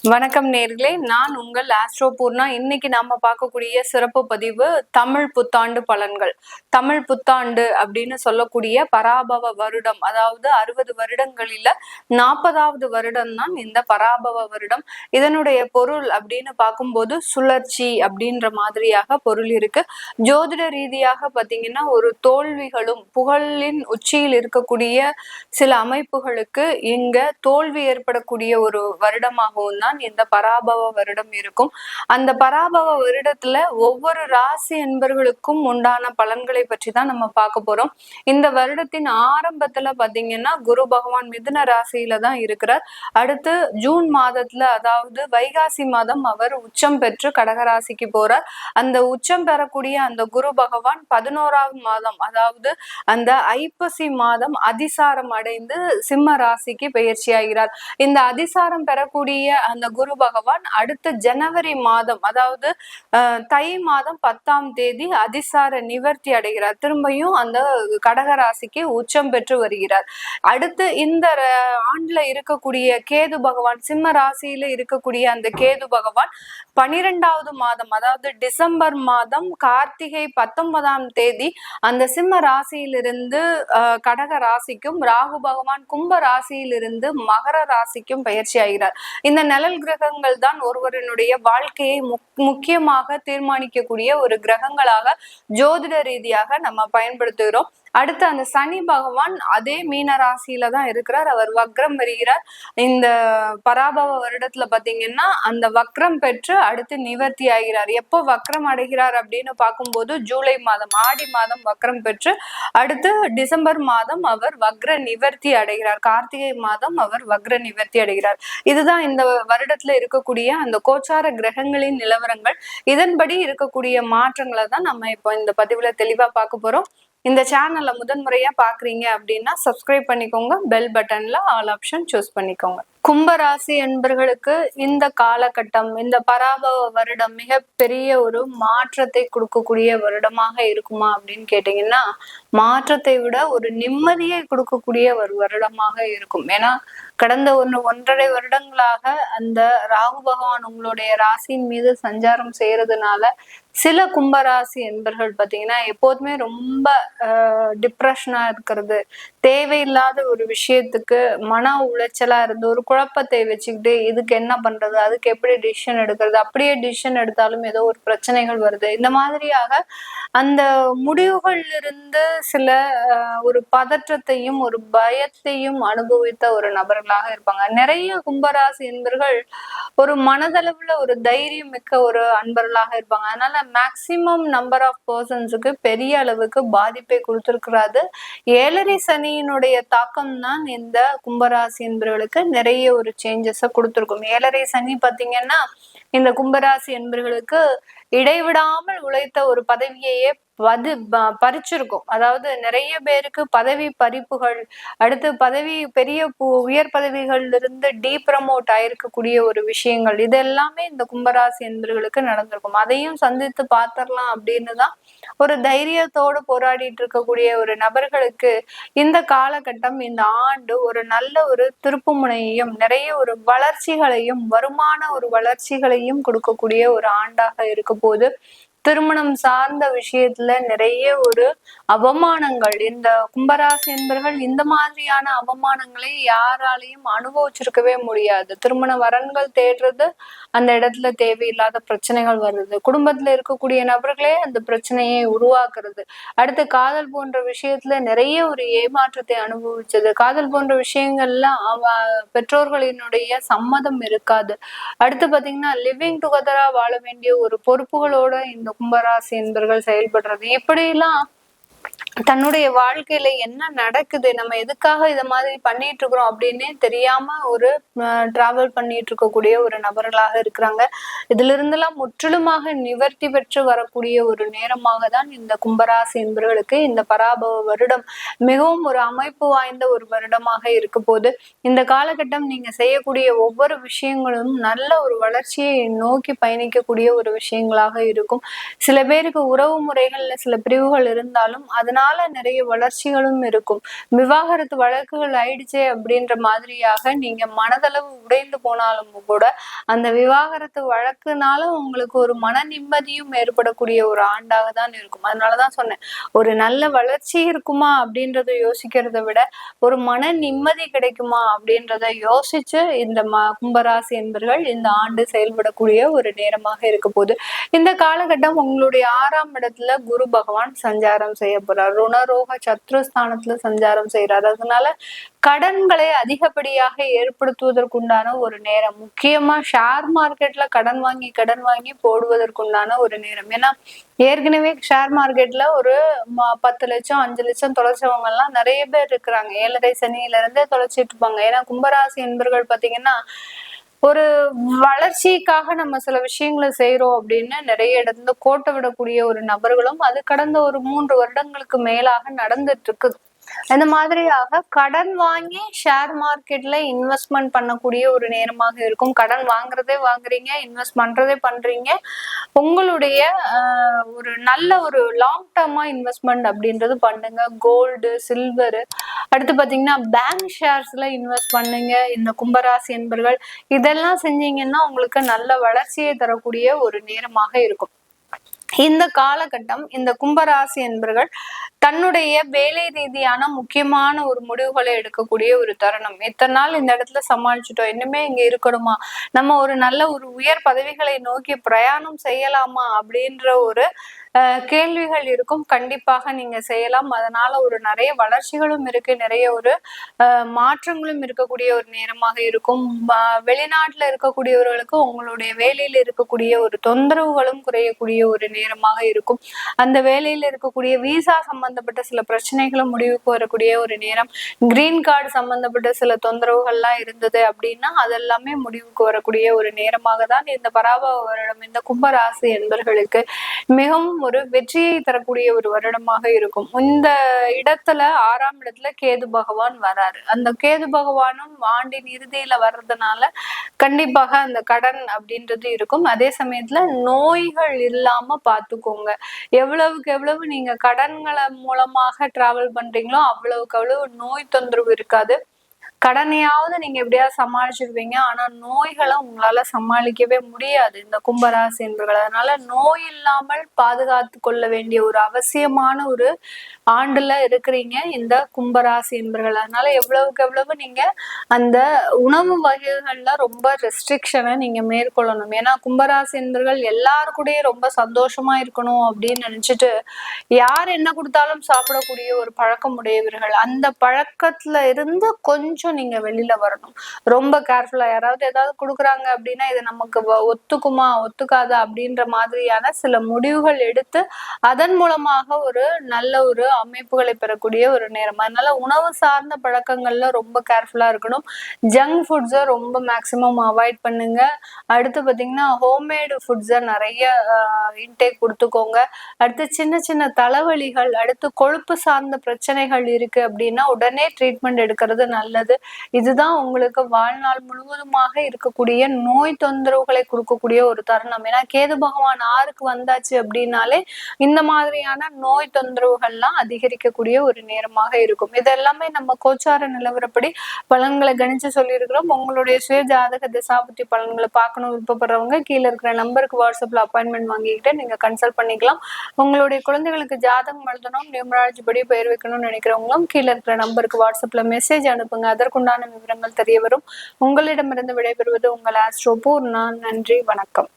வணக்கம் நேர்களே, நான் உங்கள் ஆஸ்ட்ரோ பூர்ணா. இன்னைக்கு நாம பார்க்கக்கூடிய சிறப்பு பதிவு தமிழ் புத்தாண்டு பலன்கள். தமிழ் புத்தாண்டு அப்படின்னு சொல்லக்கூடிய பராபவ வருடம், அதாவது 60 வருடங்களில 40வது வருடம் தான் இந்த பராபவ வருடம். இதனுடைய பொருள் அப்படின்னு பார்க்கும்போது சுழற்சி அப்படின்ற மாதிரியாக பொருள் இருக்கு. ஜோதிட ரீதியாக பார்த்தீங்கன்னா ஒரு தோல்விகளும் புகழின் உச்சியில் இருக்கக்கூடிய சில அமைப்புகளுக்கு இங்க தோல்வி ஏற்படக்கூடிய ஒரு வருடமாகவும் தான் இந்த பராபவ வருடம் இருக்கும். அந்த பராபவ வருடத்துல ஒவ்வொரு ராசி என்பர்களுக்கும் உண்டான பலன்களை பற்றி தான் நம்ம பார்க்க போறோம். இந்த வருடத்தின் ஆரம்பத்துல பாத்தீங்கன்னா குரு பகவான் மிதுன ராசியில தான் இருக்கிறார். அடுத்து ஜூன் மாதத்துல, அதாவது வைகாசி மாதம் அவர் உச்சம் பெற்று கடகராசிக்கு போறார். அந்த உச்சம் பெறக்கூடிய அந்த குரு பகவான் 11வது மாதம், அதாவது அந்த ஐப்பசி மாதம் அதிசாரம் அடைந்து சிம்ம ராசிக்கு பெயர்ச்சி ஆகிறார். இந்த அதிசாரம் பெறக்கூடிய அந்த குரு பகவான் அடுத்த ஜனவரி மாதம், அதாவது தை மாதம் 10ஆம் தேதி அதிசார நிவர்த்தி அடைகிறார். திரும்பியும் அந்த கடகராசிக்கு உச்சம் பெற்று வருகிறார். அடுத்து இந்த ஆண்டுல இருக்கக்கூடிய கேது பகவான், சிம்ம ராசியில இருக்கக்கூடிய அந்த கேது பகவான் 12வது மாதம், அதாவது டிசம்பர் மாதம் கார்த்திகை 19ஆம் தேதி அந்த சிம்ம ராசியிலிருந்து கடக ராசிக்கும், ராகு பகவான் கும்ப ராசியிலிருந்து மகர ராசிக்கும் பயிற்சி ஆகிறார். இந்த நிழல் கிரகங்கள் தான் ஒருவரினுடைய வாழ்க்கையை முக்கியமாக தீர்மானிக்கக்கூடிய ஒரு கிரகங்களாக ஜோதிட ரீதியாக நம்ம பயன்படுத்துகிறோம். அடுத்து அந்த சனி பகவான் அதே மீன ராசியில தான் இருக்கிறார். அவர் வக்ரம் பெறுகிறார். இந்த பராபவ வருடத்துல பாத்தீங்கன்னா அந்த வக்ரம் பெற்று அடுத்து நிவர்த்தி ஆகிறார். எப்போ வக்ரம் அடைகிறார் அப்படின்னு பார்க்கும்போது ஜூலை மாதம், ஆடி மாதம் வக்ரம் பெற்று அடுத்து டிசம்பர் மாதம் அவர் வக்ர நிவர்த்தி அடைகிறார். கார்த்திகை மாதம் அவர் வக்ர நிவர்த்தி அடைகிறார். இதுதான் இந்த வருடத்துல இருக்கக்கூடிய அந்த கோச்சார கிரகங்களின் நிலவரங்கள். இதன்படி இருக்கக்கூடிய மாற்றங்களை தான் நம்ம இப்போ இந்த பதிவுல தெளிவா பார்க்க போறோம். இந்த சேனல்ல முதன்முறையா பாக்குறீங்க அப்படின்னா சப்ஸ்கிரைப் பண்ணிக்கோங்க. பெல் பட்டன்ல ஆல் ஆப்ஷன் சூஸ் பண்ணிக்கோங்க. கும்பராசி என்பர்களுக்கு இந்த காலகட்டம், இந்த பராபவ வருடம் மிகப்பெரிய ஒரு மாற்றத்தை கொடுக்கக்கூடிய வருடமாக இருக்குமா அப்படின்னு கேட்டீங்கன்னா, மாற்றத்தை விட ஒரு நிம்மதியை கொடுக்கக்கூடிய ஒரு வருடமாக இருக்கும். ஏன்னா கடந்த 1.5 வருடங்களாக அந்த ராகு பகவான் உங்களுடைய ராசியின் மீது சஞ்சாரம் செய்யறதுனால சில கும்பராசி என்பர்கள் பாத்தீங்கன்னா எப்போதுமே ரொம்ப டிப்ரெஷனா இருக்கிறது, தேவையில்லாத ஒரு விஷயத்துக்கு மன உளைச்சலா இருந்து ஒரு குழப்பத்தை வச்சுக்கிட்டு இதுக்கு என்ன பண்றது, அதுக்கு எப்படி டிசிஷன் எடுக்கிறது, அப்படியே டிசிஷன் எடுத்தாலும் ஏதோ ஒரு பிரச்சனைகள் வருது, இந்த மாதிரியாக அந்த முடிவுகள்ல இருந்து சில ஒரு பதற்றத்தையும் ஒரு பயத்தையும் அனுபவித்த ஒரு நபர்களாக இருப்பாங்க. நிறைய கும்பராசி என்பர்கள் ஒரு மனதளவுல ஒரு தைரியம் மிக்க ஒரு அன்பர்களாக இருப்பாங்க. அதனால மேக்சிமம் நம்பர் ஆஃப் பர்சன்ஸுக்கு பெரிய அளவுக்கு பாதிப்பை கொடுத்திருக்கிறாரு. 7.5 சனியினுடைய தாக்கம் தான் இந்த கும்பராசி என்பவர்களுக்கு நிறைய ஒரு சேஞ்சஸ கொடுத்திருக்கும். 7.5 சனி பாத்தீங்கன்னா இந்த கும்பராசி என்பவர்களுக்கு இடைவிடாமல் உழைத்த ஒரு பதவியையே பறிச்சிருக்கும். அதாவது நிறைய பேருக்கு பதவி பறிப்புகள், அடுத்து பதவி பெரிய உயர் பதவிகள்ல இருந்து டீப்ரமோட் ஆயிருக்கக்கூடிய ஒரு விஷயங்கள், இது எல்லாமே இந்த கும்பராசி என்பர்களுக்கு நடந்திருக்கும். அதையும் சந்தித்து பார்த்திடலாம் அப்படின்னு தான் ஒரு தைரியத்தோடு போராடிட்டு இருக்கக்கூடிய ஒரு நபர்களுக்கு இந்த காலகட்டம், இந்த ஆண்டு ஒரு நல்ல ஒரு திருப்பு முனையையும் நிறைய ஒரு வளர்ச்சிகளையும் வருமான ஒரு வளர்ச்சிகளையும் கொடுக்கக்கூடிய ஒரு ஆண்டாக இருக்க போது, திருமணம் சார்ந்த விஷயத்துல நிறைய ஒரு அவமானங்கள், இந்த கும்பராசி என்பர்கள் இந்த மாதிரியான அவமானங்களை யாராலையும் அனுபவிச்சிருக்கவே முடியாது. திருமண வரன்கள் தேடுறது, அந்த இடத்துல தேவையில்லாத பிரச்சனைகள் வருது, குடும்பத்துல இருக்கக்கூடிய நபர்களே அந்த பிரச்சனையை உருவாக்குறது, அடுத்து காதல் போன்ற விஷயத்துல நிறைய ஒரு ஏமாற்றத்தை அனுபவிச்சது, காதல் போன்ற விஷயங்கள்லாம் பெற்றோர்களினுடைய சம்மதம் இருக்காது, அடுத்து பாத்தீங்கன்னா லிவிங் டுகெதரா வாழ வேண்டிய ஒரு பொறுப்புகளோட இந்த கும்பராசி என்பர்கள் செயல்படுறது, இப்படியெல்லாம் தன்னுடைய வாழ்க்கையில என்ன நடக்குது, நம்ம எதுக்காக இத மாதிரி பண்ணிட்டு இருக்கிறோம் அப்படின்னே தெரியாம ஒரு டிராவல் பண்ணிட்டு இருக்கக்கூடிய ஒரு நபர்களாக இருக்கிறாங்க. இதுல இருந்தெல்லாம் முற்றிலுமாக நிவர்த்தி பெற்று வரக்கூடிய ஒரு நேரமாக தான் இந்த கும்பராசி என்பவர்களுக்கு இந்த பராபவ வருடம் மிகவும் ஒரு அமைப்பு வாய்ந்த ஒரு வருடமாக இருக்க போது, இந்த காலகட்டம் நீங்க செய்யக்கூடிய ஒவ்வொரு விஷயங்களும் நல்ல ஒரு வளர்ச்சியை நோக்கி பயணிக்கக்கூடிய ஒரு விஷயங்களாக இருக்கும். சில பேருக்கு உறவு முறைகள்ல சில பிரிவுகள் இருந்தாலும் அதனால அதனால நிறைய வளர்ச்சிகளும் இருக்கும். விவாகரத்து வழக்குகள் ஆயிடுச்சே அப்படின்ற மாதிரியாக நீங்க மனதளவு உடைந்து போனாலும் கூட அந்த விவாகரத்து வழக்குனால உங்களுக்கு ஒரு மன நிம்மதியும் ஏற்படக்கூடிய ஒரு ஆண்டாக தான் இருக்கும். அதனாலதான் சொன்னேன், ஒரு நல்ல வளர்ச்சி இருக்குமா அப்படின்றத யோசிக்கிறத விட ஒரு மன நிம்மதி கிடைக்குமா அப்படின்றத யோசிச்சு இந்த கும்பராசி என்பர்கள் இந்த ஆண்டு செயல்படக்கூடிய ஒரு நேரமாக இருக்க போகுது. இந்த காலகட்டம் உங்களுடைய 6ஆம் இடத்துல குரு பகவான் சஞ்சாரம் செய்ய போறார். ருணரோக சத்ருஸ்தானத்துல சஞ்சாரம் செய்யறாரு. அதனால கடன்களை அதிகப்படியாக ஏற்படுத்துவதற்குண்டான ஒரு நேரம். முக்கியமா ஷேர் மார்க்கெட்ல கடன் வாங்கி போடுவதற்குண்டான ஒரு நேரம். ஏன்னா ஏற்கனவே ஷேர் மார்க்கெட்ல ஒரு 10 லட்சம் 5 லட்சம் தொலைச்சவங்க எல்லாம் நிறைய பேர் இருக்கிறாங்க. 7.5 சனியில இருந்தே தொலைச்சிட்டு இருப்பாங்க. ஏன்னா கும்பராசி என்பர்கள் பாத்தீங்கன்னா ஒரு வளர்ச்சிக்காக நம்ம சில விஷயங்களை செய்யறோம் அப்படின்னு நிறைய இடத்துல கோட்டை விடக்கூடிய ஒரு நபர்களும் அது கடந்த ஒரு 3 வருடங்களுக்கு மேலாக நடந்துட்டு இருக்குது. இந்த மாதிரியாக கடன் வாங்கி ஷேர் மார்க்கெட்ல இன்வெஸ்ட்மெண்ட் பண்ணக்கூடிய ஒரு நேரமாக இருக்கும். கடன் வாங்குறதே வாங்குறீங்க, இன்வெஸ்ட் பண்றதே பண்றீங்க. உங்களுடைய ஒரு நல்ல ஒரு லாங் டேர்மா இன்வெஸ்ட்மெண்ட் அப்படின்றது பண்ணுங்க. கோல்டு, சில்வர், அடுத்து பாத்தீங்கன்னா பேங்க் ஷேர்ஸ்ல இன்வெஸ்ட் பண்ணுங்க. இந்த கும்பராசி என்பர்கள் இதெல்லாம் செஞ்சீங்கன்னா உங்களுக்கு நல்ல வளர்ச்சியை தரக்கூடிய ஒரு நேரமாக இருக்கும். இந்த காலகட்டம் இந்த கும்பராசி என்பர்கள் தன்னுடைய வேலை ரீதியான முக்கியமான ஒரு முடிவுகளை எடுக்கக்கூடிய ஒரு தருணம். இத்தனை நாள் இந்த இடத்துல சமாளிச்சுட்டோம், இன்னுமே இங்க இருக்கணுமா, நம்ம ஒரு நல்ல ஒரு உயர் பதவிகளை நோக்கி பிரயாணம் செய்யலாமா அப்படின்ற ஒரு கேள்விகள் இருக்கும். கண்டிப்பாக நீங்க செய்யலாம். அதனால ஒரு நிறைய வளர்ச்சிகளும் இருக்கு, நிறைய ஒரு மாற்றங்களும் இருக்கக்கூடிய ஒரு நேரமாக இருக்கும். வெளிநாட்டுல இருக்கக்கூடியவர்களுக்கு உங்களுடைய வேலையில இருக்கக்கூடிய ஒரு தொந்தரவுகளும் குறையக்கூடிய ஒரு நேரமாக இருக்கும். அந்த வேலையில இருக்கக்கூடிய விசா சம்பந்தப்பட்ட சில பிரச்சனைகளும் முடிவுக்கு வரக்கூடிய ஒரு நேரம். கிரீன் கார்டு சம்பந்தப்பட்ட சில தொந்தரவுகள்லாம் இருந்தது அப்படின்னா அதெல்லாமே முடிவுக்கு வரக்கூடிய ஒரு நேரமாக தான் இந்த பராபவ வருடம் இந்த கும்பராசி என்பர்களுக்கு மிகவும் ஒரு வெற்றியை தரக்கூடிய ஒரு வருடமாக இருக்கும். இந்த இடத்துல 6ஆம் இடத்துல கேது பகவான் வராரு. அந்த கேது பகவானும் ஆண்டின் இறுதியில வர்றதுனால கண்டிப்பாக அந்த கடன் அப்படின்றது இருக்கும். அதே சமயத்துல நோய்கள் இல்லாம பாத்துக்கோங்க. எவ்வளவுக்கு எவ்வளவு நீங்க கடன்களை மூலமாக டிராவல் பண்றீங்களோ அவ்வளவுக்கு அவ்வளவு நோய் தொந்தரவு இருக்காது. கடனையாவது நீங்க எப்படியாவது சமாளிச்சிருவீங்க. ஆனா நோய்களை உங்களால சமாளிக்கவே முடியாது இந்த கும்பராசி என்பர்கள். அதனால நோய் இல்லாமல் பாதுகாத்து கொள்ள வேண்டிய ஒரு அவசியமான ஒரு ஆண்டுல இருக்கிறீங்க இந்த கும்பராசி என்பர்கள். அதனால எவ்வளவுக்கு எவ்வளவு நீங்க அந்த உணவு வகைகள்ல ரொம்ப ரெஸ்ட்ரிக்ஷனை நீங்க மேற்கொள்ளணும். ஏன்னா கும்பராசி என்பர்கள் எல்லாருக்கூடயும் ரொம்ப சந்தோஷமா இருக்கணும் அப்படின்னு நினைச்சிட்டு யார் என்ன கொடுத்தாலும் சாப்பிடக்கூடிய ஒரு பழக்கம் உடையவர்கள். அந்த பழக்கத்துல இருந்து கொஞ்சம் நீங்க வெளியில வரணும். ரொம்ப கேர்ஃபுல்லா யாராவது ஏதாவது கொடுக்குறாங்க அப்படின்னா இது நமக்கு ஒத்துக்குமா ஒத்துக்காதா அப்படின்ற மாதிரியான சில முடிவுகள் எடுத்து அதன் மூலமாக ஒரு நல்ல ஒரு அமைப்புகளை பெறக்கூடிய ஒரு நேரம். அதனால உணவு சார்ந்த பழக்கங்கள்ல ரொம்ப கேர்ஃபுல்லா இருக்கணும். ஜங்க் ஃபுட்ஸை ரொம்ப மேக்சிமம் அவாய்ட் பண்ணுங்க. அடுத்து பாத்தீங்கன்னா ஹோம்மேடு ஃபுட்ஸை நிறைய இன்டேக் கொடுத்துக்கோங்க. அடுத்து சின்ன சின்ன தலைவலிகள், அடுத்து கொழுப்பு சார்ந்த பிரச்சனைகள் இருக்கு அப்படின்னா உடனே ட்ரீட்மெண்ட் எடுக்கிறது நல்லது. இதுதான் உங்களுக்கு வாழ்நாள் முழுவதுமாக இருக்கக்கூடிய நோய் தொந்தரவுகளை கொடுக்கக்கூடிய ஒரு தருணம். ஏன்னா கேது பகவான் 6க்கு வந்தாச்சு அப்படின்னாலே இந்த மாதிரியான நோய் தொந்தரவுகள்லாம் அதிகரிக்கக்கூடிய ஒரு நேரமாக இருக்கும். இதெல்லாமே நம்ம கோச்சார நிலவரப்படி பலன்களை கணிச்சு சொல்லியிருக்கிறோம். உங்களுடைய சுய ஜாதக திசாபுத்தி பலன்களை பார்க்கணும் விருப்பப்படுறவங்க கீழே இருக்கிற நம்பருக்கு வாட்ஸ்அப்ல அப்பாயின்மெண்ட் வாங்கிக்கிட்டு நீங்க கன்சல்ட் பண்ணிக்கலாம். உங்களுடைய குழந்தைகளுக்கு ஜாதகம் எழுதணும், நியூமராலஜி படி பெயர் வைக்கணும்னு நினைக்கிறவங்களும் கீழே இருக்கிற நம்பருக்கு வாட்ஸ்அப்ல மெசேஜ் அனுப்புங்க. அதற்குண்டான விவரங்கள் தெரிய வரும். உங்களிடமிருந்து விடைபெறுவது உங்கள் ஆஸ்ட்ரோ பூர்ணா. நன்றி, வணக்கம்.